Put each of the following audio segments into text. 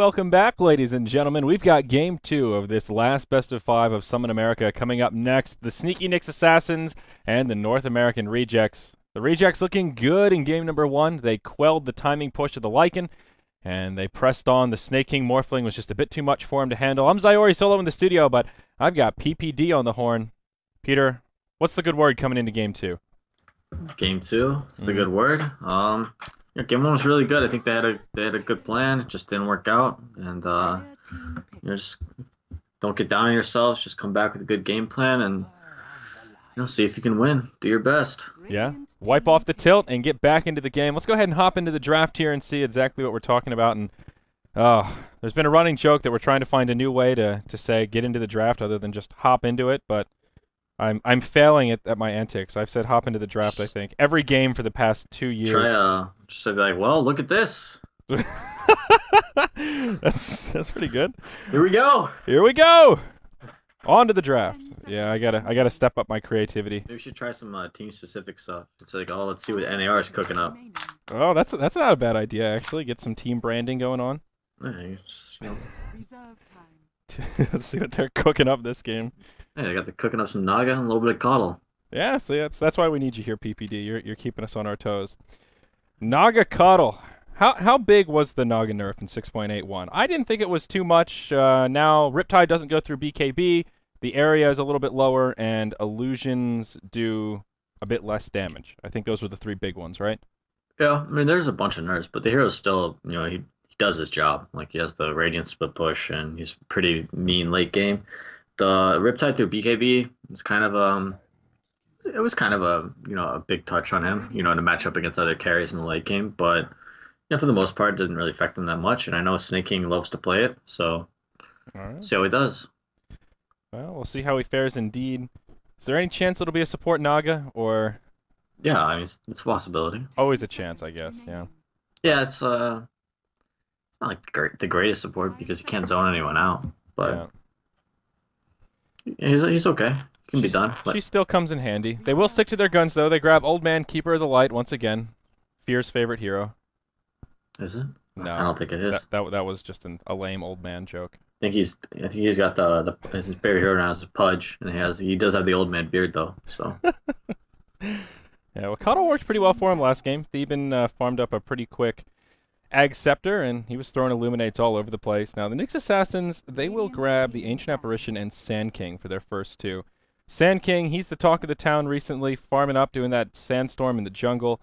welcome back, ladies and gentlemen. We've got Game 2 of this last Best of 5 of Summon America coming up next. The Sneaky Nix Assassins and the North American Rejects. The Rejects looking good in Game number 1. They quelled the timing push of the Lycan, and they pressed on. The Snake King Morphling was just a bit too much for him to handle. I'm Zyori solo in the studio, but I've got PPD on the horn. Peter, what's the good word coming into Game 2? Game 2, it's the good word. Game 1 was really good. I think they had a good plan. It just didn't work out, and just don't get down on yourselves. Just come back with a good game plan, and see if you can win. Do your best. Yeah, wipe off the tilt and get back into the game. Let's go ahead and hop into the draft here and see exactly what we're talking about. And there's been a running joke that we're trying to find a new way to say get into the draft other than just hop into it, but I'm failing at my antics. I've said hop into the draft, I think, every game for the past 2 years. Try just say like, well, look at this. That's pretty good. Here we go. Here we go. On to the draft. Yeah, I gotta step up my creativity. Maybe we should try some team specific stuff. It's like, oh, let's see what NAR is cooking up. Oh, that's not a bad idea actually. Get some team branding going on. Yeah, Let's see what they're cooking up this game. Hey, I got the cooking up some Naga and a little bit of Coddle. Yeah, so that's why we need you here, PPD. You're keeping us on our toes. Naga Coddle. How big was the Naga nerf in 6.81? I didn't think it was too much. Now Riptide doesn't go through BKB. The area is a little bit lower, and illusions do a bit less damage. I think those were the 3 big ones, right? Yeah, I mean, there's a bunch of nerfs, but the hero's still, he does his job. Like, he has the Radiant split push, and he's pretty mean late game. The Riptide through BKB is kind of it was kind of a big touch on him, to match up against other carries in the late game. But for the most part, it didn't really affect him that much. And I know Snake King loves to play it, so see how he does. Well, we'll see how he fares indeed. Is there any chance it'll be a support Naga, or? Yeah, I mean, it's a possibility. Always a chance, I guess. Yeah. Yeah, it's not like the greatest support because he can't zone anyone out, but. Yeah. He's okay. He can be done. She still comes in handy. They will stick to their guns, though. They grab Old Man, Keeper of the Light, once again. Fear's favorite hero. Is it? No. I don't think it is. That was just a lame Old Man joke. I think he's got his favorite hero now is Pudge, and he does have the Old Man beard, though, so. Yeah, well, Coddle worked pretty well for him last game. Theban farmed up a pretty quick Ag Scepter, and he was throwing Illuminates all over the place. Now, the Nix Assassins, they will grab the Ancient Apparition and Sand King for their first 2. Sand King, he's the talk of the town recently, farming up, doing that Sandstorm in the jungle.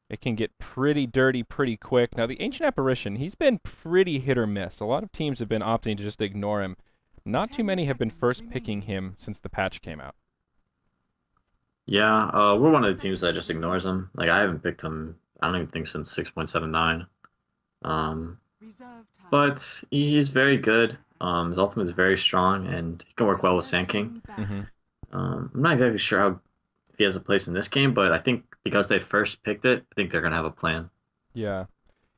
It can get pretty dirty pretty quick. Now, the Ancient Apparition, he's been pretty hit or miss. A lot of teams have been opting to just ignore him. Not too many have been first picking him since the patch came out. Yeah, we're one of the teams that just ignores him. Like, I haven't picked him, I don't even think, since 6.79. But he's very good. His ultimate is very strong, and he can work well with Sand King. I'm not exactly sure if he has a place in this game, but I think because they first picked it, I think they're gonna have a plan. Yeah,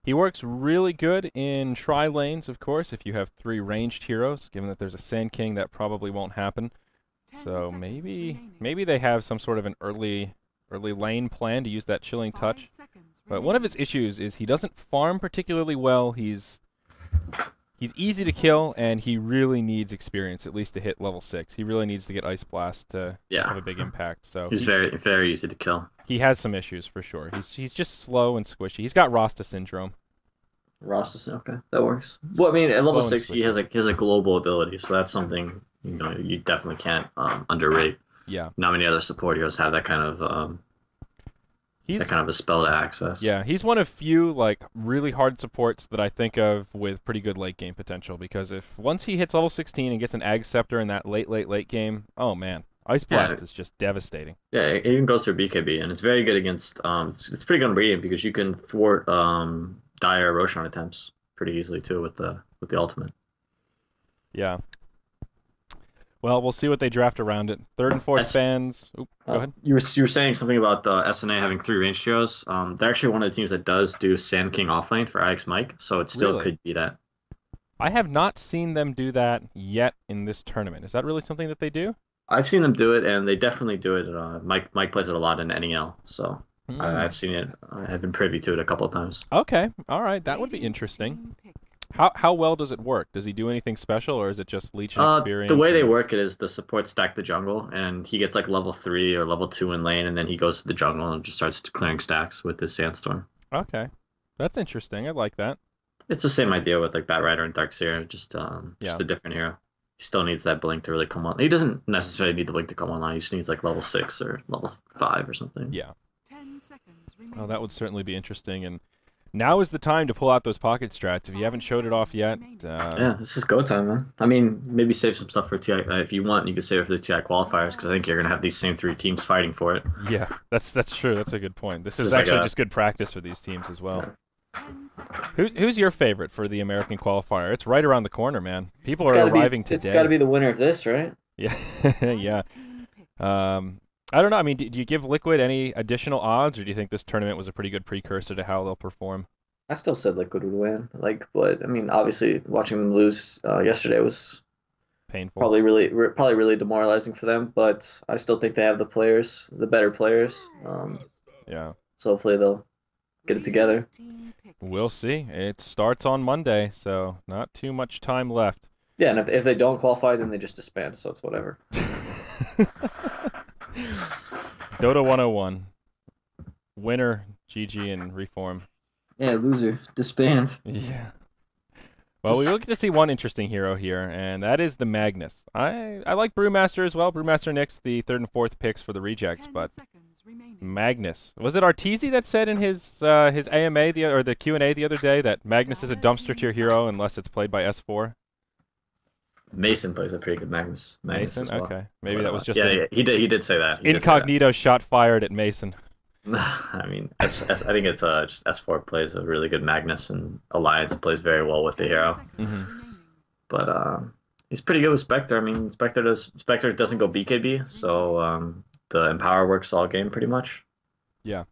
he works really good in tri-lanes, of course. If you have 3 ranged heroes, given that there's a Sand King, that probably won't happen. So maybe they have some sort of an early lane plan to use that Chilling Touch. But one of his issues is he doesn't farm particularly well. He's easy to kill, and he really needs experience, at least to hit level 6. He really needs to get Ice Blast to have a big impact. So he's very easy to kill. He has some issues for sure. He's just slow and squishy. He's got Rasta syndrome. Rasta, okay, that works. Well, I mean, at level 6, he has a global ability, so that's something you definitely can't underrate. Yeah. Not many other support heroes have that kind of. That kind of a spell to access. Yeah, he's one of few really hard supports that I think of with pretty good late game potential, because once he hits level 16 and gets an Ag Scepter in that late game, oh man, Ice Blast is just devastating. Yeah, it even goes through BKB, and it's very good against it's pretty good on Radiant because you can thwart dire Roshan attempts pretty easily too with the ultimate. Yeah. Well, we'll see what they draft around it. 3rd and 4th fans. Go ahead. You were saying something about the SNA having 3 range heroes. They're actually one of the teams that does do Sand King offlane for Alex Mike, so it still could be that. I have not seen them do that yet in this tournament. Is that really something that they do? I've seen them do it, and they definitely do it. Mike plays it a lot in NEL, so I've seen it. I've been privy to it a couple of times. Okay, all right, that would be interesting. How well does it work? Does he do anything special, or is it just Legion The experience way they and work it is the support stack the jungle, and he gets like level 3 or level 2 in lane, and then he goes to the jungle and just starts clearing stacks with his sandstorm. okay. That's interesting. I like that. It's the same idea with like Batrider and Darkseer, just Yeah. a different hero. He still needs that blink to really come on. He doesn't necessarily need the blink to come online. He just needs like level 6 or level 5 or something. Yeah. 10 seconds Well, remaining. that would certainly be interesting. And now is the time to pull out those pocket strats. If you haven't showed it off yet, Yeah, this is go time, man. I mean, maybe save some stuff for TI. If you want, you could save it for the TI qualifiers because I think you're gonna have these same 3 teams fighting for it. yeah, that's true. That's a good point. This This is is like actually a just good practice for these teams as well. 10 seconds Who's your favorite for the American qualifier? It's right around the corner, man. People it's are gotta be arriving it's gotta today. be the winner of this, right? Yeah, yeah. team pick. I don't know. I mean, do you give Liquid any additional odds, or do you think this tournament was a pretty good precursor to how they'll perform? I still said Liquid would win. Like, but I mean, obviously, watching them lose yesterday was Painful. probably really demoralizing for them. But I still think they have the players, the better players. Yeah. So hopefully they'll get it together. Team pick. We'll see. It starts on Monday, so not too much time left. Yeah, and if they don't qualify, then they just disband. So it's whatever. Dota 101. Winner, GG, and reform. Yeah, loser, disband. Yeah. Well, we will get to see one interesting hero here, and that is the Magnus. I like Brewmaster as well. Brewmaster Nyx, the 3rd and 4th picks for the rejects, 10 but seconds remaining. Magnus. Was it Arteezy that said in his AMA or the Q&A the other day that Magnus is a dumpster tier hero unless it's played by S4? Mason plays a pretty good Magnus Mason? as well. Okay. Maybe But, that was just yeah, an yeah, he did say that. He did say that. incognito shot fired at Mason. I mean, I think it's just S4 plays a really good Magnus, and Alliance plays very well with the 10 hero. seconds Mhm. remaining. But he's pretty good with Spectre. I mean, Spectre doesn't go BKB, so the Empower works all game pretty much. Yeah.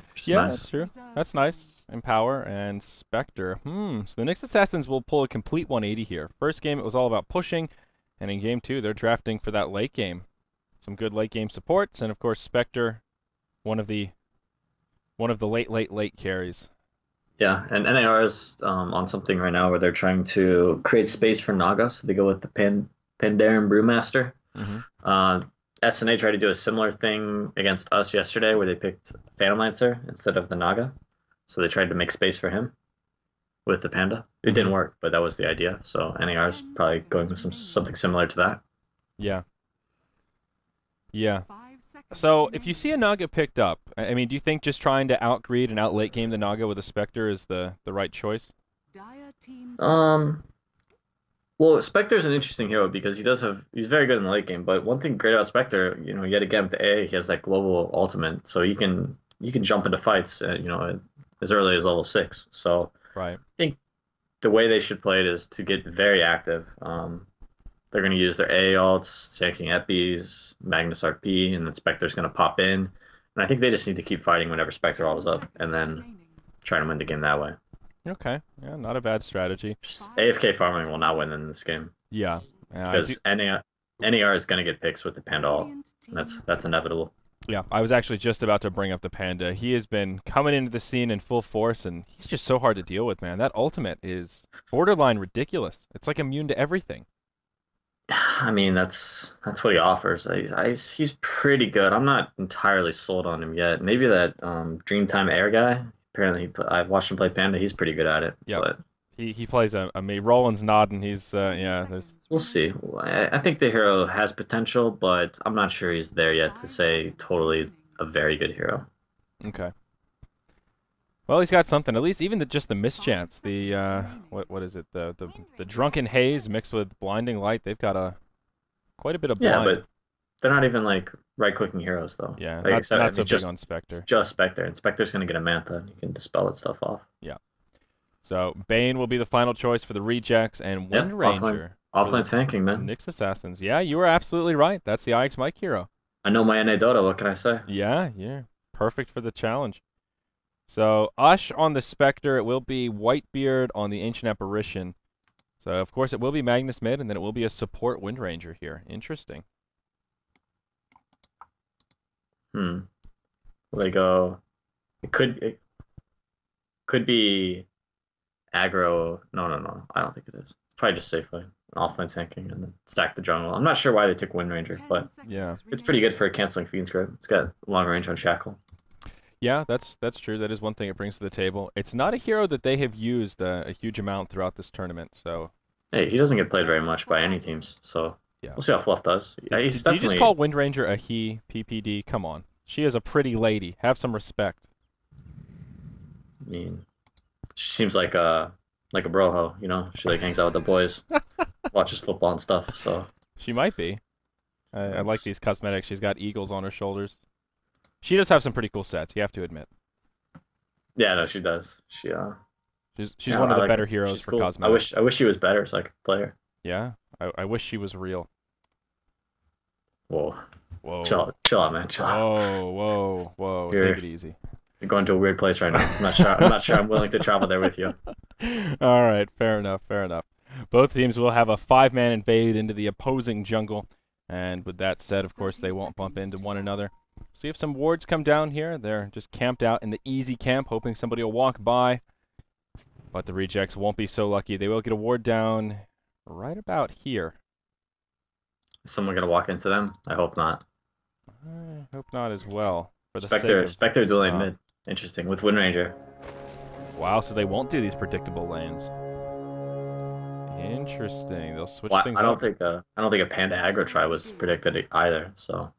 Which is Yeah, nice. that's true. That's nice. Empower and Spectre. So the Nyx Assassins will pull a complete 180 here. First game, it was all about pushing, and in game 2, they're drafting for that late game. Some good late game supports, and of course, Spectre, one of the late carries. Yeah, and NAR is on something right now where they're trying to create space for Naga, so they go with the Pandaren Brewmaster. Mm-hmm. SNA tried to do a similar thing against us yesterday where they picked Phantom Lancer instead of the Naga. So they tried to make space for him with the Panda. It didn't work, but that was the idea. So NAR is probably going with something similar to that. Yeah. Yeah. 5 seconds So if you remaining. see a Naga picked up, I mean, do you think just trying to outgreed and out late game the Naga with a Spectre is the right choice? Dire team Well, Spectre's an interesting hero because he's very good in the late game. But one thing great about Spectre, yet again with the A, he has that global ultimate, so you can jump into fights, as early as level 6. So Right. I think the way they should play it is to get very active. They're going to use their A ults, tanking Epis, Magnus RP, and then Spectre's going to pop in. And I think they just need to keep fighting whenever Spectre ults up, and then try to win the game that way. Okay. Yeah, not a bad strategy. Just AFK farming will not win in this game Yeah. I because NAR is going to get picks with the Panda ult. That's inevitable. Yeah, I was actually just about to bring up the Panda. He has been coming into the scene in full force, and he's just so hard to deal with, man. That ultimate is borderline ridiculous. It's like immune to everything. I mean, that's what he offers. He's pretty good. I'm not entirely sold on him yet. Maybe that Dreamtime Air guy. Apparently, I've watched him play Panda. He's pretty good at it. Yep. But He plays a me. Roland's nodding. He's yeah. There's we'll see. I think the hero has potential, but I'm not sure he's there yet to say totally a very good hero. okay. Well, he's got something. At least even just the mischance. The what is it? The drunken haze mixed with blinding light. They've got quite a bit of Yeah, blind. but they're not even like right-clicking heroes though. Yeah, Like, not so big just on Spectre. just Spectre, and Spectre's gonna get a Mantha, and you can dispel that stuff off. Yeah. So Bane will be the final choice for the rejects, and Yeah, Wind Ranger. Offline tanking, man. Nyx Assassins. Yeah, you were absolutely right. That's the IX Mike hero. I know my NA Dota. What can I say? Yeah. Perfect for the challenge. So Ush on the Spectre. It will be Whitebeard on the Ancient Apparition. So of course it will be Magnus mid, and then it will be a support Wind Ranger here. Interesting. Will they go? It could be aggro. No. I don't think it is. It's probably just safe lane, an offlane Sand King, and then stack the jungle. I'm not sure why they took Wind Ranger, 10 but Yeah. seconds it's pretty remaining. good for canceling Fiend's Grip. It's got long range on Shackle. Yeah, that's true. That is one thing it brings to the table. It's not a hero that they have used a huge amount throughout this tournament, so Hey, he doesn't get played very much by any teams, so yeah. we'll see how Fluff does. Yeah, he's Did you just definitely. call Wind Ranger a he, PPD? Come on. She is a pretty lady. Have some respect. I mean, she seems like a broho, you know. She like hangs out with the boys, watches football and stuff. So She might be. I like That's- these cosmetics. She's got eagles on her shoulders. She does have some pretty cool sets, you have to admit. yeah, no, she does. She's Yeah, one of I the like better her. heroes She's for cool. cosmetics. I wish she was better so I could play her. Yeah? I wish she was real. Whoa, Whoa. chill out, man, chill out. Whoa. You're- Take it easy. You're going to a weird place right now. I'm not sure. I'm not sure I'm willing to travel there with you. All right, fair enough. Both teams will have a 5-man invade into the opposing jungle. And with that said, of course, they won't bump into one another. See if some wards come down here. They're just camped out in the easy camp, hoping somebody will walk by. But the rejects won't be so lucky. They will get a ward down right about here. Is someone gonna walk into them? I hope not. I hope not as well. For the Spectre, sake of Spectre dueling stop. mid. Interesting with Wind Ranger. Wow, so they won't do these predictable lanes. Interesting. They'll switch Well, things I up. don't think a Panda aggro try was predicted either. So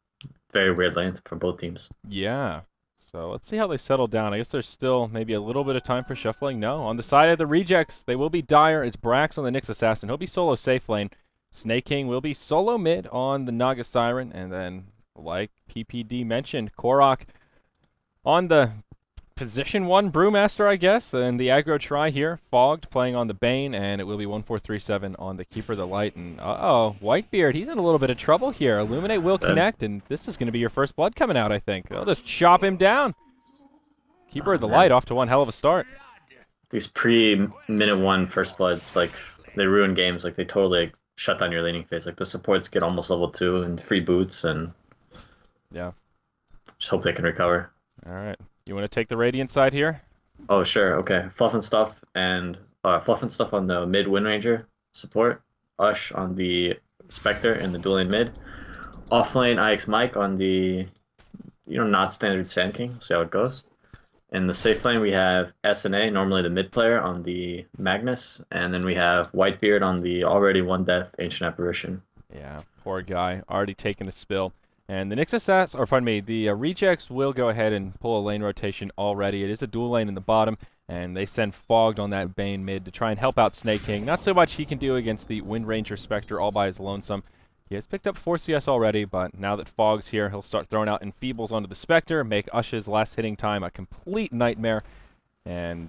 very weird lanes for both teams. Yeah. So let's see how they settle down. I guess there's still maybe a little bit of time for shuffling. No. On the side of the rejects, they will be dire. It's Brax on the Nyx Assassin. He'll be solo safe lane. Snake King will be solo mid on the Naga Siren. And then, like PPD mentioned, Korok on the position 1 Brewmaster, I guess. And the aggro try here. Fogged playing on the Bane. And it will be 1437 on the Keeper of the Light. And uh-oh, Whitebeard, he's in a little bit of trouble here. Illuminate will connect. And this is going to be your first blood coming out, I think. They'll just chop him down. Keeper of the man. Light off to one hell of a start. These pre-minute 1 first bloods, like they ruin games. Like they totally like, shut down your laning phase. Like the supports get almost level 2 and free boots, and Yeah. just hope they can recover. All right. You want to take the Radiant side here? Oh sure, okay. Fluff and stuff on the mid Wind Ranger support. Ush on the Spectre in the dueling mid. Offlane IX Mike on the not standard Sand King. See how it goes. In the safe lane we have SNA, normally the mid player, on the Magnus, and then we have Whitebeard on the already 1 death Ancient Apparition. Yeah, poor guy. Already taken a spill. And the Nyx Assassin, or pardon me, the rejects will go ahead and pull a lane rotation already. It is a dual lane in the bottom, and they send Fogged on that Bane mid to try and help out Snake King. Not so much he can do against the Wind Ranger Spectre all by his lonesome. He has picked up 4 CS already, but now that Fogg's here, he'll start throwing out Enfeebles onto the Spectre, make Ush's last hitting time a complete nightmare, and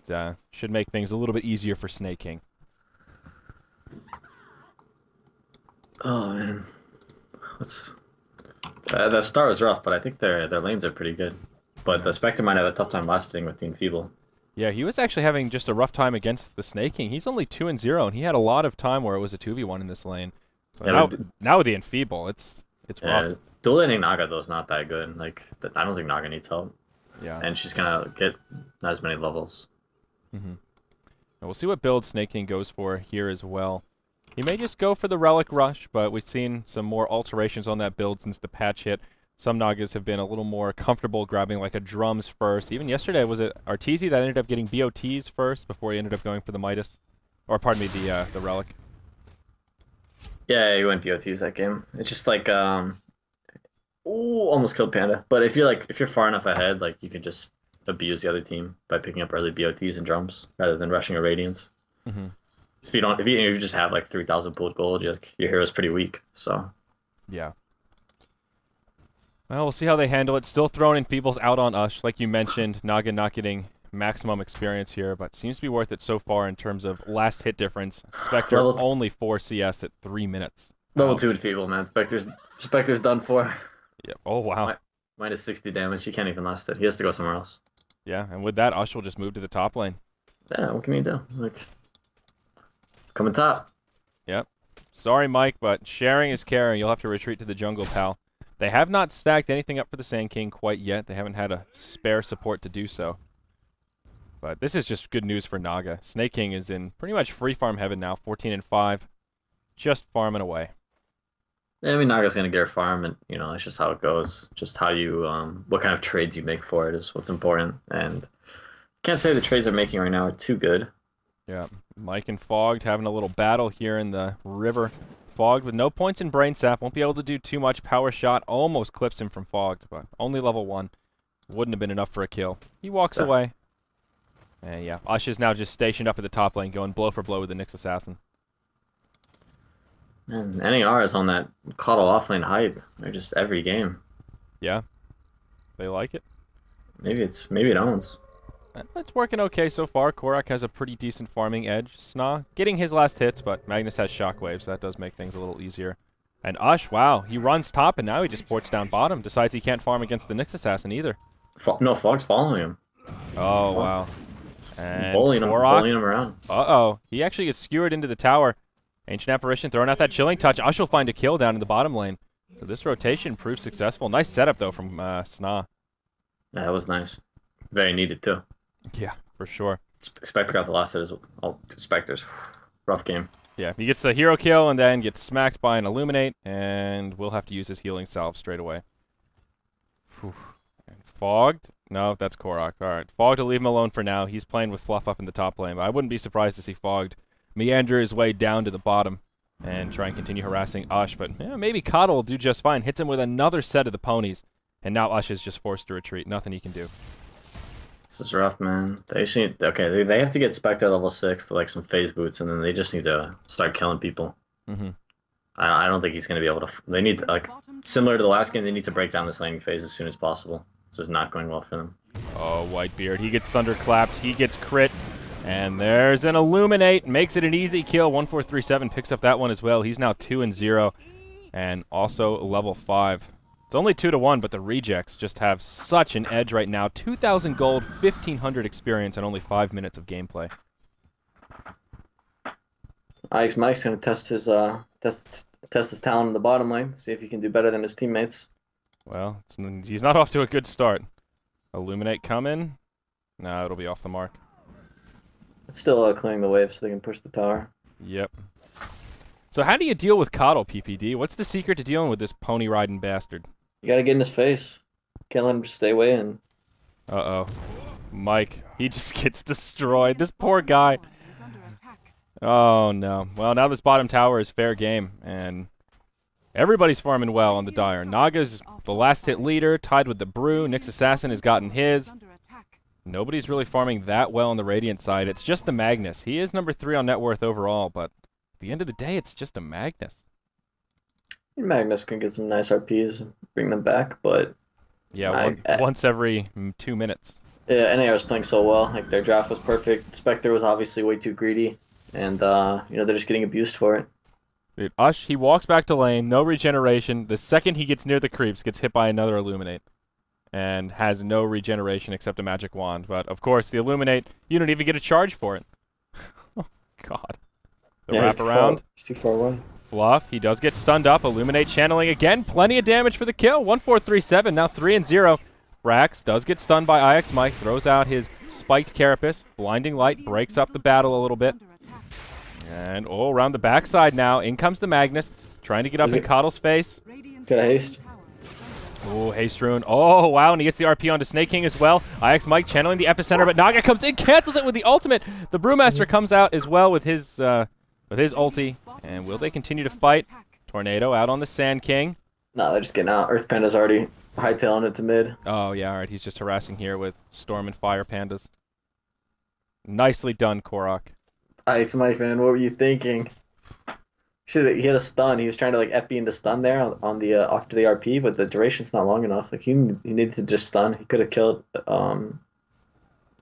should make things a little bit easier for Snake King. Oh man, that start was rough, but I think their lanes are pretty good. But the Spectre might have a tough time lasting with the Enfeeble. Yeah, he was actually having just a rough time against the Snake King. He's only 2-0, and he had a lot of time where it was a 2v1 in this lane. So Yeah, now with the Enfeeble, it's rough. Dual laning Naga though is not that good. Like I don't think Naga needs help, Yeah. and she's gonna get not as many levels. And we'll see what build Snake King goes for here as well. He may just go for the Relic Rush, but we've seen some more alterations on that build since the patch hit. Some Nagas have been a little more comfortable grabbing like a Drums first. Even yesterday, was it Arteezy that ended up getting BOTs first before he ended up going for the Midas? Or pardon me, the Relic. Yeah, he went BOTs that game. It's just like ooh, almost killed Panda. But if you're far enough ahead, like you can just abuse the other team by picking up early BOTs and drums rather than rushing a Radiance. If you just have like 3,000 pooled gold, your hero's pretty weak. So Yeah. Well, we'll see how they handle it. Still throwing Enfeebles out on Ush. Like you mentioned, Naga not getting maximum experience here, but seems to be worth it so far in terms of last hit difference. Spectre only 4 CS at 3 minutes. level 2 Enfeeble, man. Spectre's done for. Yep. Oh, wow. Minus 60 damage. He can't even last it. He has to go somewhere else. Yeah, and with that, Ush will just move to the top lane. Yeah, what can he do? Like, coming top. Yep. Sorry, Mike, but sharing is caring. You'll have to retreat to the jungle, pal. They have not stacked anything up for the Sand King quite yet. They haven't had a spare support to do so. But this is just good news for Naga. Snake King is in pretty much free farm heaven now, 14-5. Just farming away. I mean, Naga's gonna get her farm, and that's just how it goes. Just how you, what kind of trades you make for it is what's important. And can't say the trades they're making right now are too good. Yeah, Mike and Fogged having a little battle here in the river. Fogged with no points in Brain Sap, won't be able to do too much. Power Shot almost clips him from Fogged, but only level 1. Wouldn't have been enough for a kill. He walks away. And yeah, Ush is now just stationed up at the top lane, going blow for blow with the Nyx Assassin. And NAR is on that Coddle offlane hype. They're just every game. Yeah, they like it. Maybe it owns. It's working okay so far. Korak has a pretty decent farming edge. SNA getting his last hits, but Magnus has shockwaves. That does make things a little easier. And Ush, wow, he runs top, and now he just ports down bottom. Decides he can't farm against the Nyx Assassin either. No, Fog's following him. Oh, wow. And bullying him around. Uh-oh. He actually gets skewered into the tower. Ancient Apparition throwing out that Chilling Touch. Ush will find a kill down in the bottom lane. So this rotation proves successful. Nice setup, though, from SNA. Yeah, that was nice. Very needed, too. Yeah, for sure. Spectre got the last hit as well. Spectre's rough game. Yeah, he gets the hero kill and then gets smacked by an Illuminate, and we'll have to use his healing salve straight away. Whew. And Fogged? No, that's Korak. Alright, Fogged will leave him alone for now. He's playing with Fluff up in the top lane, but I wouldn't be surprised to see Fogged meander his way down to the bottom and try and continue harassing Ush, but yeah, maybe Coddle will do just fine. Hits him with another set of the ponies, and now Ush is just forced to retreat. Nothing he can do. This is rough, man. They just need, they have to get Spectre level 6 to like some phase boots, and then they just need to start killing people. Mm-hmm. I don't think he's going to be able to. They need, like, similar to the last game, they need to break down this laning phase as soon as possible. This is not going well for them. Oh, Whitebeard. He gets thunderclapped. He gets crit. And there's an Illuminate. Makes it an easy kill. 1437 picks up that one as well. He's now 2-0. And also level 5. It's only 2-1, but the rejects just have such an edge right now. 2,000 gold, 1,500 experience, and only 5 minutes of gameplay. Mike's gonna test his talent in the bottom lane. See if he can do better than his teammates. Well, he's not off to a good start. Illuminate coming. No, it'll be off the mark. It's still clearing the wave so they can push the tower. Yep. So how do you deal with Coddle, PPD? What's the secret to dealing with this pony riding bastard? You gotta get in his face. Can't let him just stay away in. Uh-oh. Mike, he just gets destroyed. This poor guy. Oh, no. Well, now this bottom tower is fair game, and everybody's farming well on the Dire. Naga's the last hit leader, tied with the Brew. Nyx Assassin has gotten his. Nobody's really farming that well on the Radiant side. It's just the Magnus. He is number 3 on net worth overall, but at the end of the day, it's just a Magnus. Magnus can get some nice RPs and bring them back, but... Yeah, once every 2 minutes. Yeah, NAR was playing so well. Like, their draft was perfect. Spectre was obviously way too greedy, and, they're just getting abused for it. Dude, Ush, he walks back to lane, no regeneration. The second he gets near the creeps, gets hit by another Illuminate. And has no regeneration except a magic wand. But, of course, the Illuminate, you don't even get a charge for it. Oh, God. The wraparound. He's too far away. Fluff, he does get stunned up. Illuminate channeling again. Plenty of damage for the kill. 1437, now 3-0. Brax does get stunned by IX Mike. Throws out his spiked Carapace. Blinding Light breaks up the battle a little bit. And, oh, around the backside now. In comes the Magnus. Trying to get up in Coddle's face. Got a haste. Oh, Haste Rune. Oh, wow, and he gets the RP onto Snake King as well. IX Mike channeling the epicenter, but Naga comes in, cancels it with the ultimate. The Brewmaster comes out as well with his ulti. And will they continue to fight? Tornado out on the Sand King. No, they're just getting out. Earth Panda's already hightailing it to mid. Oh, yeah, all right. He's just harassing here with Storm and Fire Pandas. Nicely done, Korak. IX Mike, man, what were you thinking? He had a stun. He was trying to like FB into stun there on the after the RP, but the duration's not long enough. Like he needed to just stun. He could have killed the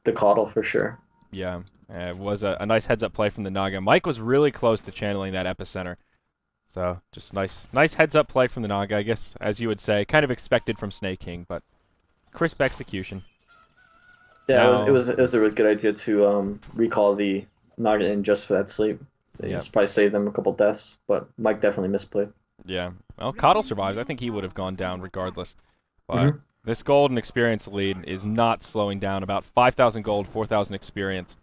Coddle for sure. Yeah, it was a nice heads-up play from the Naga. Mike was really close to channeling that epicenter. So just nice heads-up play from the Naga, I guess, as you would say. Kind of expected from Snake King, but crisp execution. Yeah, now, it was a really good idea to recall the Naga in just for that sleep. So yeah, probably saved them a couple deaths, but Mike definitely misplayed. Yeah. Well, Coddle survives. I think he would have gone down regardless. But This gold and experience lead is not slowing down. About 5,000 gold, 4,000 experience.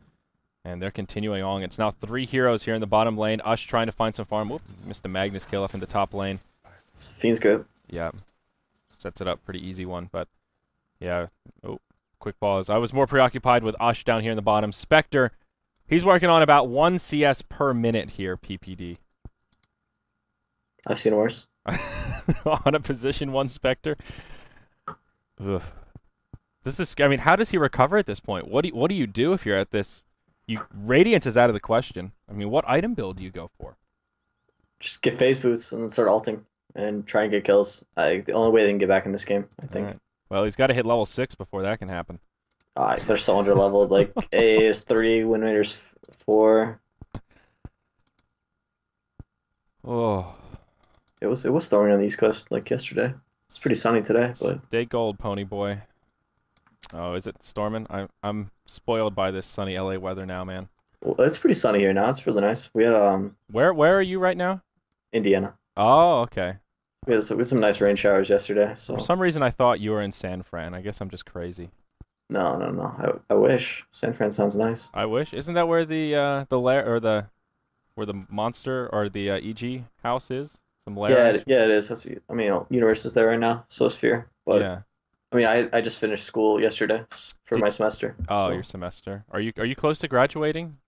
And they're continuing on. It's now 3 heroes here in the bottom lane. Ush trying to find some farm. Whoop, missed the Magnus kill up in the top lane. Fiend's good. Yeah. Sets it up. Pretty easy one, but yeah. Oh, quick pause. I was more preoccupied with Ush down here in the bottom. Spectre, he's working on about 1 CS per minute here, PPD. I've seen worse. On a position 1 Spectre. Ugh. This is, I mean, how does he recover at this point? What do you do if you're at this? Radiance is out of the question. I mean, what item build do you go for? Just get phase boots and then start ulting and try and get kills. The only way they can get back in this game, I think. Right. Well, he's got to hit level 6 before that can happen. They're so under leveled. Like A is 3, win rater's 4. Oh. It was storming on the East Coast like yesterday. It's pretty sunny today, but Stay gold, pony boy. Oh, is it storming? I'm spoiled by this sunny LA weather now, man. well, it's pretty sunny here now. It's really nice. We had Where are you right now? Indiana. Oh, okay. We had some nice rain showers yesterday. So For some reason, I thought you were in San Fran. I guess I'm just crazy. no. I wish San Fran sounds nice. I wish. Isn't that where the lair or where the monster or the EG house is? Some lair. Yeah, it is. I mean, Universe is there right now, so is Sphere. But Yeah. I mean, I just finished school yesterday for my semester. Oh, so. your semester. Are you close to graduating?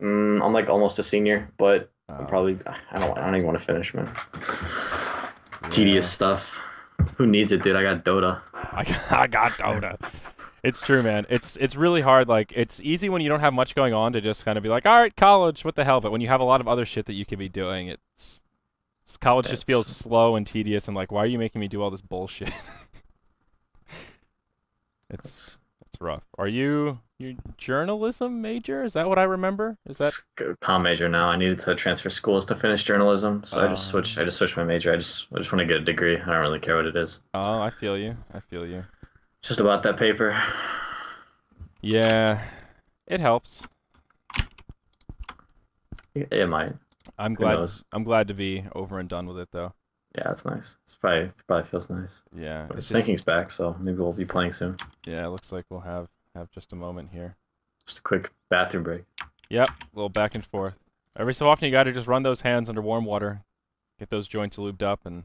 I'm like almost a senior, but I'm Oh. probably I don't even want to finish, man. Tedious stuff. Who needs it, dude? I got Dota. I got Dota. It's true, man. It's really hard. Like, it's easy when you don't have much going on to just kind of be like, all right, college, what the hell? But when you have a lot of other shit that you could be doing, college just feels slow and tedious and like, why are you making me do all this bullshit? It's rough. Are you journalism major? Is that what I remember? Is that comm major now? I needed to transfer schools to finish journalism, so I just switched my major. I just want to get a degree. I don't really care what it is. Oh, I feel you. I feel you. Just about that paper. Yeah, it helps. It might. I'm Who glad. knows? I'm glad to be over and done with it, though. Yeah, that's nice. It's probably feels nice. Yeah. But it's his thinking's back, so maybe we'll be playing soon. Yeah, it looks like we'll have just a moment here. Just a quick bathroom break. Yep, a little back and forth. Every so often, you got to just run those hands under warm water, get those joints lubed up, and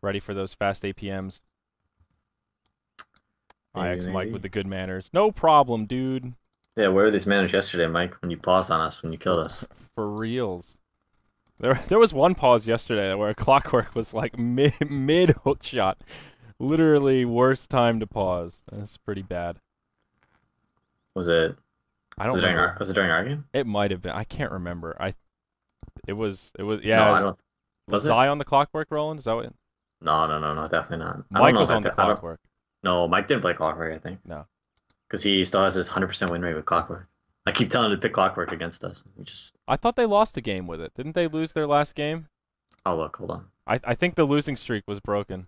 ready for those fast APMs. IX Mike with the good manners. No problem, dude. Yeah, where were these manners yesterday, Mike? When you paused on us, when you killed us. For reals. There was one pause yesterday where Clockwork was like mid hook shot. Literally worst time to pause. That's pretty bad. Was it? I don't Was remember. it during our game? It might have been. I can't remember. It was yeah. No, I don't. Was Was it? Zai on the Clockwork, Roland? Is that what? No, definitely not. I don't Mike know was if on the I don't- Clockwork. No, Mike didn't play Clockwork, I think. No. Because he still has his 100% win rate with Clockwork. I keep telling him to pick Clockwork against us. We just. I thought they lost a game with it. Didn't they lose their last game? Oh, look, hold on. I think the losing streak was broken.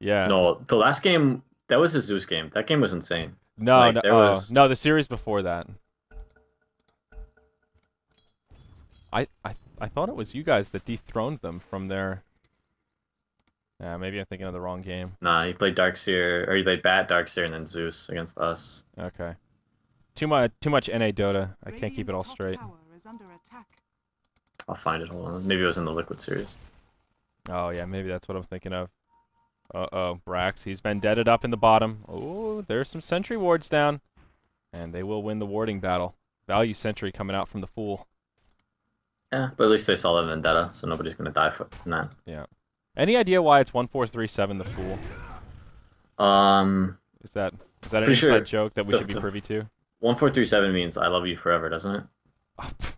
Yeah. No, the last game, that was his Zeus game. That game was insane. No, Like, no, there was- no, the series before that. I thought it was you guys that dethroned them from their. Yeah, maybe I'm thinking of the wrong game. Nah, he played Darkseer, or he played Bat, Darkseer, and then Zeus against us. Okay. Too much NA Dota. I can't keep it all Radiant's top straight. tower is under attack. I'll find it, hold on. Maybe it was in the Liquid series. Oh yeah, maybe that's what I'm thinking of. Uh-oh, Brax, he's been deaded up in the bottom. Oh, there's some sentry wards down. And they will win the warding battle. Value sentry coming out from the Fool. Yeah, but at least they saw the Vendetta, so nobody's going to die from that. Yeah. Any idea why it's 1437 the Fool? Is that an Pretty inside sure joke that we should be privy to? 1437 means I love you forever, doesn't it?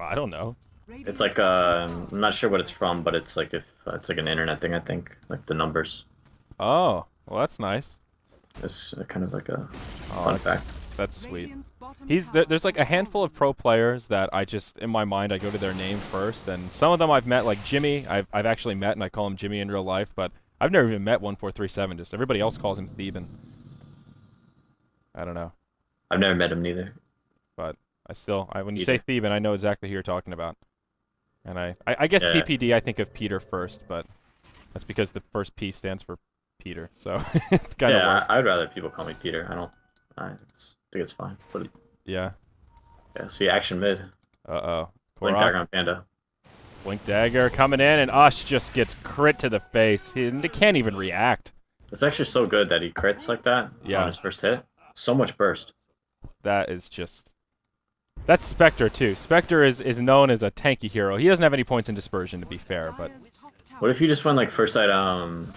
I don't know. It's like I'm not sure what it's from, but it's like it's like an internet thing, I think, like the numbers. Oh, well that's nice. It's kind of like a Oh, fun fact. That's sweet. Radiant's bottom There's like a handful of pro players that I just, in my mind, I go to their name first, and some of them I've met, like Jimmy, I've actually met, and I call him Jimmy in real life, but I've never even met 1437, just everybody else calls him Theban. I don't know, I've never met him neither. but when you Either. say Theban, I know exactly who you're talking about. And I guess Yeah. PPD, I think of Peter first, but that's because the first P stands for Peter. So it kind of Yeah, works. I'd rather people call me Peter. Think it's fine. But Yeah. yeah, see action mid. Uh-oh. Blink Korok, dagger on Panda. Blink Dagger coming in, and Ush just gets crit to the face. He can't even react. It's actually so good that he crits like that Yeah. on his first hit. So much burst. That is just... That's Spectre, too. Spectre is known as a tanky hero. He doesn't have any points in dispersion, to be fair, but... Dire's top tower What if you just went like first item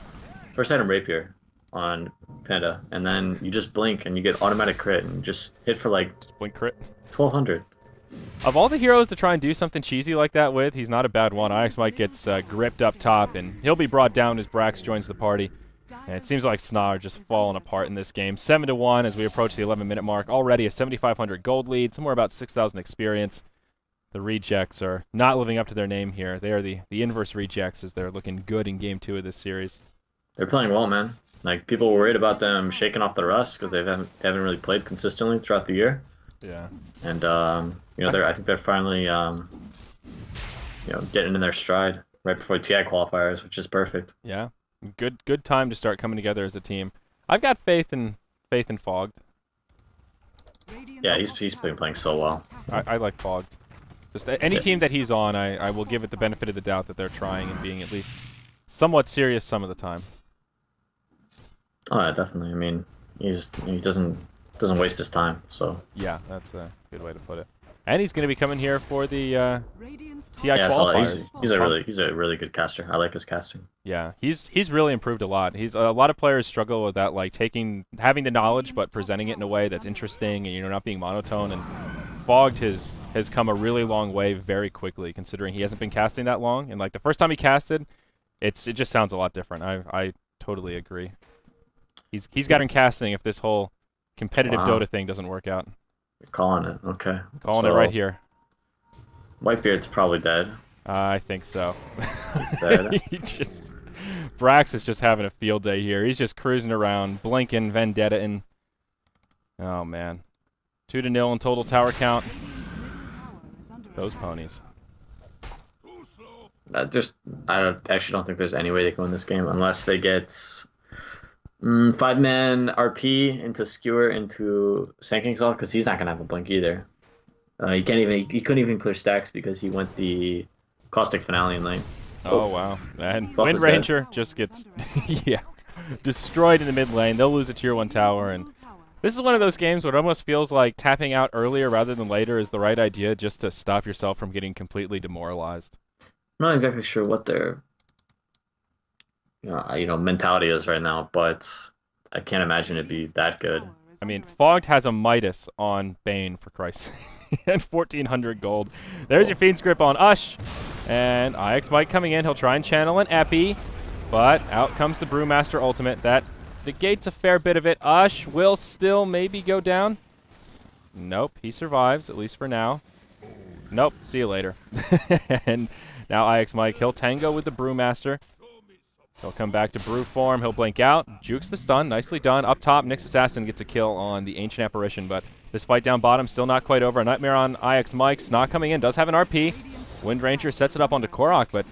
rapier on Panda, and then you just blink and you get automatic crit and just hit for like Blink crit. 1200. Of all the heroes to try and do something cheesy like that with, he's not a bad one. IX Mike gets gripped up top, and he'll be brought down as Brax joins the party. And it seems like SNA are just falling apart in this game. 7-1 as we approach the 11-minute mark. Already a 7,500 gold lead, somewhere about 6,000 experience. The rejects are not living up to their name here. They are the inverse rejects, as they're looking good in Game 2 of this series. They're playing well, man. Like people were worried about them shaking off the rust because they haven't really played consistently throughout the year. Yeah. And I think they're finally getting in their stride right before TI qualifiers, which is perfect. Yeah. Good time to start coming together as a team. I've got faith in Fogged. Radiant's Yeah, top he's been tower playing is so well. under attack. I like Fogged. Just any Yeah. team that he's on, I will give it the benefit of the doubt that they're trying and being at least somewhat serious some of the time. Oh, yeah, definitely. I mean, he doesn't waste his time. So Yeah, that's a good way to put it. And he's going to be coming here for the Radiant's top TI yeah, so he's qualifiers. a really good caster. I like his casting. Yeah, he's really improved a lot. He's a lot of players struggle with that, like having the knowledge but presenting it in a way that's interesting and not being monotone. And Fogged has come a really long way very quickly, considering he hasn't been casting that long. And like the first time he casted, it just sounds a lot different. I totally agree. He's got him casting if this whole competitive Wow. Dota thing doesn't work out. You're calling it, okay? Calling it right here. Whitebeard's probably dead. I think so. He's dead. Brax is just having a field day here. He's just cruising around, blinking, vendetta-ing. Oh, man. 2-0 in total tower count. tower is under Those attack. ponies. I actually don't think there's any way they can win this game unless they get 5-man RP into Skewer into Sand King's Exalt, because he's not gonna have a blink either. He couldn't even clear stacks because he went the Caustic Finale in lane. Oh, wow. And Buff Wind is dead. Ranger just gets yeah, destroyed in the mid lane. They'll lose a tier 1 tower. And this is one of those games where it almost feels like tapping out earlier rather than later is the right idea, just to stop yourself from getting completely demoralized. I'm not exactly sure what their mentality is right now, but I can't imagine it'd be that good. I mean, Fogged has a Midas on Bane, for Christ's sake. And 1,400 gold. There's your Fiend's Grip on Ush. And IX Mike coming in. He'll try and channel an Epi. But out comes the Brewmaster ultimate. That negates a fair bit of it. Ush will still maybe go down. Nope, he survives, at least for now. Nope, see you later. And now IX Mike, he'll tango with the Brewmaster. He'll come back to Brew form. He'll blink out. Jukes the stun. Nicely done. Up top, Nyx Assassin gets a kill on the Ancient Apparition, but this fight down bottom still not quite over. A Nightmare on IX Mike. SNA coming in. Does have an RP. Wind Ranger sets it up onto Korok, but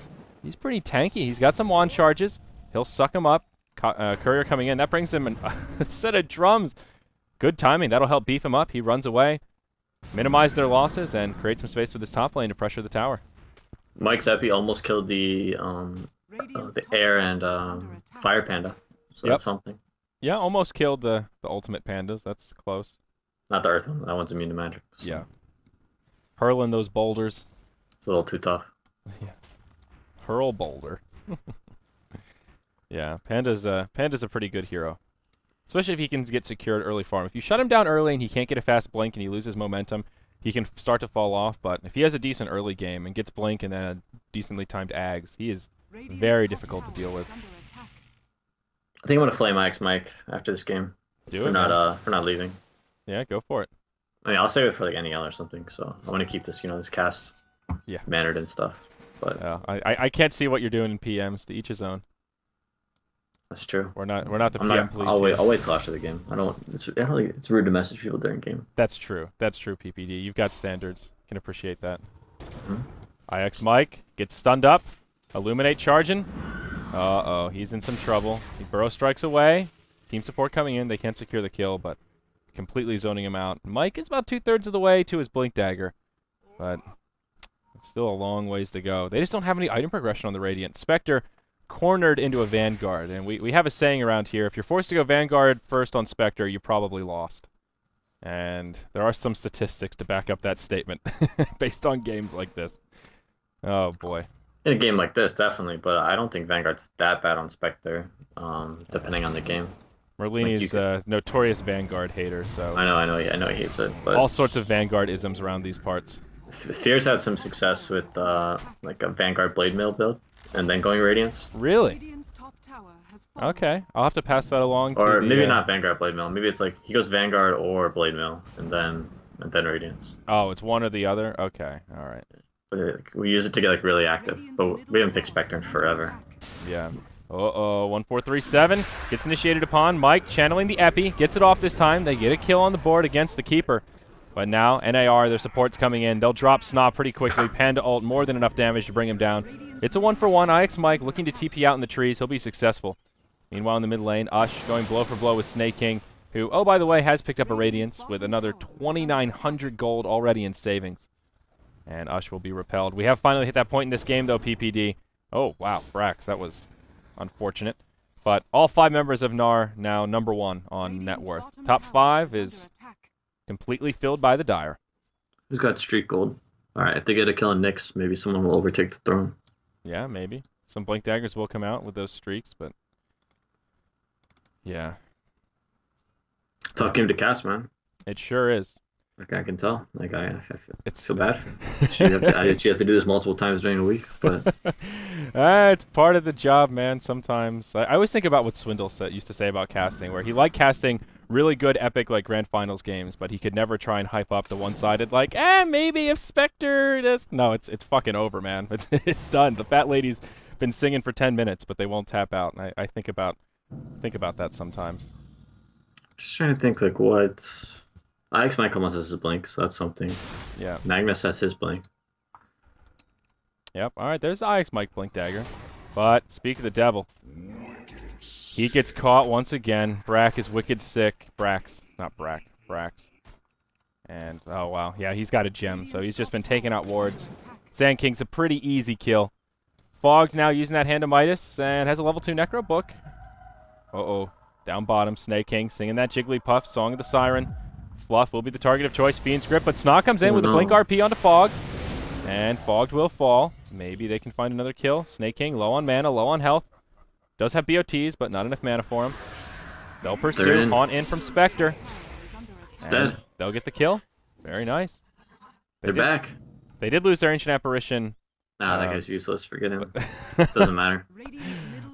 he's pretty tanky. He's got some wand charges. He'll suck him up. Courier coming in. That brings him a set of drums. Good timing. That'll help beef him up. He runs away. Minimize their losses and create some space for this top lane to pressure the tower. Mike's Epi almost killed the air and fire panda, so Yep. that's something. Yeah, almost killed the ultimate pandas. That's close. Not the earth one. That one's immune to magic. So Yeah. Hurling those boulders. it's a little too tough. Hurl boulder. Yeah, Panda's a pretty good hero. Especially if he can get secured early farm. If you shut him down early and he can't get a fast blink and he loses momentum, he can start to fall off. But if he has a decent early game and gets blink and then a decently timed Ags, he is very difficult to deal with. I think I'm gonna flame Ix Mike after this game Do for it, man. not leaving. Yeah, go for it. I mean, I'll save it for like NEL or something. So I want to keep this, this cast mannered and stuff. But I can't see what you're doing in PMs. To each his own. that's true. We're not the I'm PM not, police. I'll here. wait till after the game. It's rude to message people during game. That's true. That's true, PPD. You've got standards. Can appreciate that. Mhm. IX Mike gets stunned up. Illuminate charging. Uh-oh, he's in some trouble. He burrow strikes away. Team support coming in. They can't secure the kill, but completely zoning him out. Mike is about 2/3 of the way to his Blink Dagger, but it's still a long ways to go. They just don't have any item progression on the Radiant. Spectre cornered into a Vanguard, and we have a saying around here, if you're forced to go Vanguard first on Spectre, you probably lost. And there are some statistics to back up that statement based on games like this. Oh, boy. In a game like this, definitely, but I don't think Vanguard's that bad on Spectre, depending on the game. Merlini's a notorious Vanguard hater, so I know he hates it. But all sorts of Vanguard-isms around these parts. Fear's had some success with like a Vanguard Blade Mail build, and then going Radiance. Really? Radiant's top tower has fallen. Okay, I'll have to pass that along to Or the, maybe not Vanguard Blade Mail. Maybe it's like he goes Vanguard or Blade Mail, and then Radiance. Oh, it's one or the other? Okay, all right. But we use it to get like really active, but we haven't picked Spectre in forever. Yeah. Uh-oh, 1437 gets initiated upon. Mike channeling the Epi, gets it off this time. They get a kill on the board against the Keeper. But now, NAR, their support's coming in. They'll drop Snob pretty quickly. Panda ult, more than enough damage to bring him down. It's a 1-for-1. IX Mike looking to TP out in the trees. He'll be successful. Meanwhile, in the mid lane, Ush going blow for blow with Snake King, who, oh, by the way, has picked up a Radiance with another 2,900 gold already in savings. And Ush will be repelled. We have finally hit that point in this game, though, PPD. Oh, wow, Brax, that was unfortunate. But all 5 members of NAR now #1 on net worth. Top 5 is completely filled by the Dire. Who's got streak gold? All right, if they get a kill on Nyx, maybe someone will overtake the throne. Yeah, maybe. Some Blink Daggers will come out with those streaks, but yeah. Tough game to cast, man. It sure is. Like I can tell. Like I It's feel bad for you. You have to do this multiple times during the week, but it's part of the job, man. Sometimes I always think about what Swindle used to say about casting, where he liked casting really good epic like grand finals games, but he could never try and hype up the one-sided like, maybe if Spectre does. No, it's fucking over, man. It's done. The fat lady's been singing for 10 minutes, but they won't tap out. And I think about that sometimes. Just trying to think like what. IX might come as his blink, so that's something. Yeah. Magnus has his blink. Yep. All right. There's the IX Mike Blink Dagger. But speak of the devil, he gets caught once again. Brack is wicked sick. Brax, not Brack. Brax. And oh wow, yeah, he's got a gem, so he's just been taking out wards. Sand King's a pretty easy kill. Fogged now using that Hand of Midas and has a level 2 Necro book. Uh-oh. Down bottom, Snake King singing that Jigglypuff, Song of the Siren. Fluff will be the target of choice. Fiend's Grip, but Snog comes in with a Blink RP onto Fog. And Fogged will fall. Maybe they can find another kill. Snake King low on mana, low on health. Does have BOTs, but not enough mana for him. They'll pursue. Haunt in from Spectre. It's dead. They'll get the kill. Very nice. They're back. They did lose their Ancient Apparition. Nah, that guy's useless. Forget him. Doesn't matter.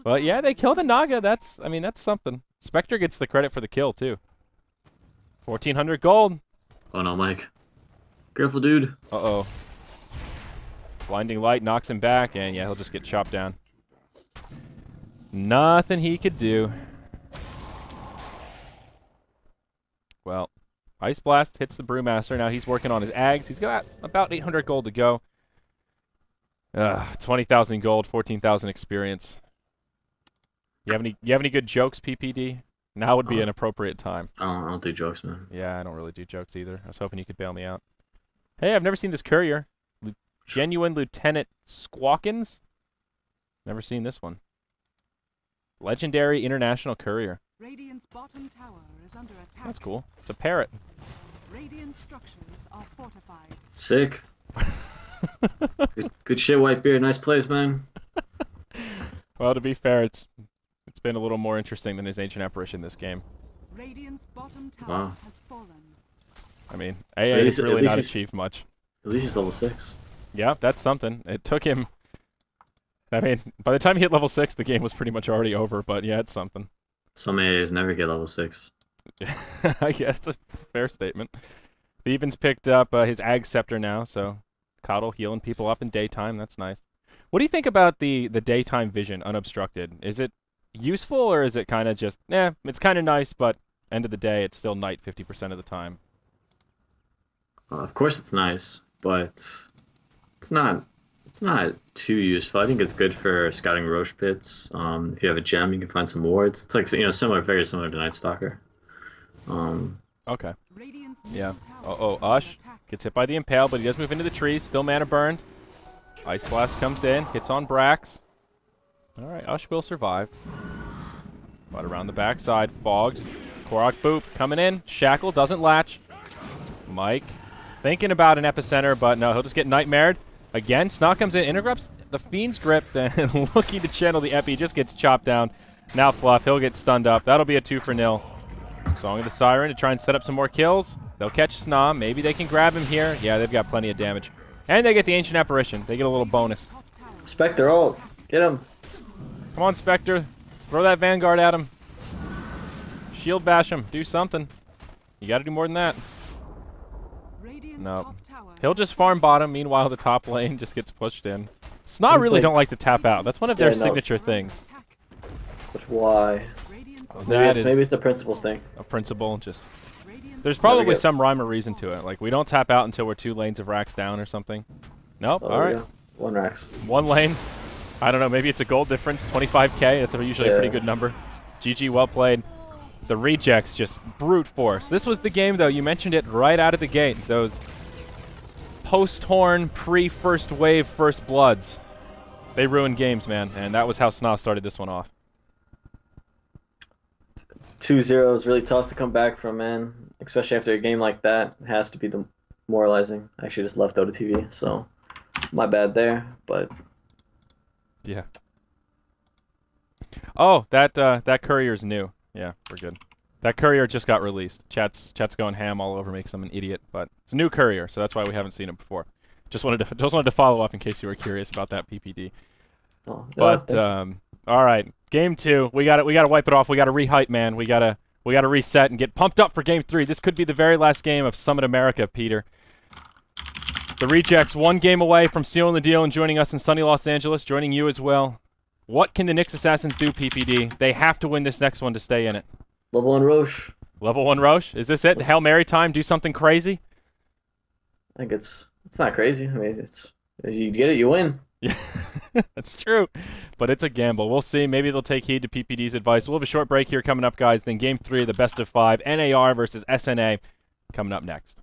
But yeah, they killed the Naga. That's something. Spectre gets the credit for the kill, too. 1,400 gold. Oh no, Mike. Careful, dude. Uh-oh. Blinding Light knocks him back, and yeah, he'll just get chopped down. Nothing he could do. Well, Ice Blast hits the Brewmaster. Now he's working on his Ags. He's got about 800 gold to go. 20,000 gold, 14,000 experience. You have any good jokes, PPD? Now would be an appropriate time. I don't do jokes, man. Yeah, I don't really do jokes either. I was hoping you could bail me out. Hey, I've never seen this courier. Genuine Lieutenant Squawkins? Never seen this one. Legendary International Courier. Radiant's bottom tower is under attack. That's cool. It's a parrot. Radiant structures are fortified. Sick. good shit, Whitebeard. Nice plays, man. Well, to be fair, it's been a little more interesting than his Ancient Apparition this game. Radiant's bottom tower has fallen. I mean, AA has really not achieved much. At least he's level 6. Yeah, that's something. It took him... I mean, by the time he hit level 6, the game was pretty much already over, but yeah, it's something. Some AAs never get level 6. I guess it's a fair statement. Thieven's picked up his Ag Scepter now, so Coddle healing people up in daytime. That's nice. What do you think about the daytime vision unobstructed? Is it useful, or is it kind of just, it's kind of nice, but end of the day, it's still night 50% of the time? Of course it's nice, but it's not It's not too useful. I think it's good for scouting Roche pits. If you have a gem, you can find some wards. It's like, similar, very similar to Night Stalker. Okay. Radiant's Yeah. middle tower Oh, is under Ush attack. gets hit by the Impale, but he does move into the trees. Still mana burned. Ice Blast comes in, hits on Brax. All right, Ush will survive. But around the backside, Fogged. Korok Boop coming in. Shackle doesn't latch. Mike thinking about an Epicenter, but no, he'll just get nightmared. Again, SNA comes in, interrupts the Fiend's grip, and looking to channel the Epi, just gets chopped down. Now Fluff, he'll get stunned up. That'll be a 2-0. Song of the Siren to try and set up some more kills. They'll catch SNA. Maybe they can grab him here. Yeah, they've got plenty of damage. And they get the Ancient Apparition. They get a little bonus. Top tower Spectre ult. Get him. Come on, Spectre. Throw that Vanguard at him. Shield bash him. Do something. You got to do more than that. Radiant's No. top tower He'll just farm bottom. Meanwhile, the top lane just gets pushed in. SNA really don't like to tap out. That's one of their Yeah, no. signature things. attack. But why? Radiant's Maybe it's a principle thing. a principle. Just Radiant's there's probably get- some rhyme or reason to it. Like we don't tap out until we're 2 lanes of racks down or something. Nope. Oh, All right. yeah. One Rax. 1 lane. I don't know. Maybe it's a gold difference. 25k. That's usually a pretty Yeah. good number. GG. Well played. The rejects just brute force. This was the game, though. You mentioned it right out of the gate. Those post-horn, pre-first wave, first bloods. They ruined games, man. And that was how SNA started this one off. 2-0 is really tough to come back from, man. Especially after a game like that. It has to be demoralizing. I actually just left out of TV, so my bad there. But Yeah. Oh, that courier's new. Yeah, we're good. That courier just got released. Chat's going ham all over me because I'm an idiot, but it's a new courier, so that's why we haven't seen it before. Just wanted to follow up in case you were curious about that PPD. oh, But yeah, all right, game 2. We got to wipe it off. We got to rehype, man. We got to reset and get pumped up for game 3. This could be the very last game of Summit America, Peter. The Rejects 1 game away from sealing the deal and joining us in sunny Los Angeles, joining you as well. What can the Nyx Assassins do, PPD? They have to win this next one to stay in it. level 1 Roche. Level 1 Roche? Is this it? Hail Mary time? Do something crazy? I think it's not crazy. I mean, it's you get it, you win. Yeah, that's true. But it's a gamble. We'll see. Maybe they'll take heed to PPD's advice. We'll have a short break here coming up, guys. Then game 3 of the best of 5, NAR versus SNA, coming up next.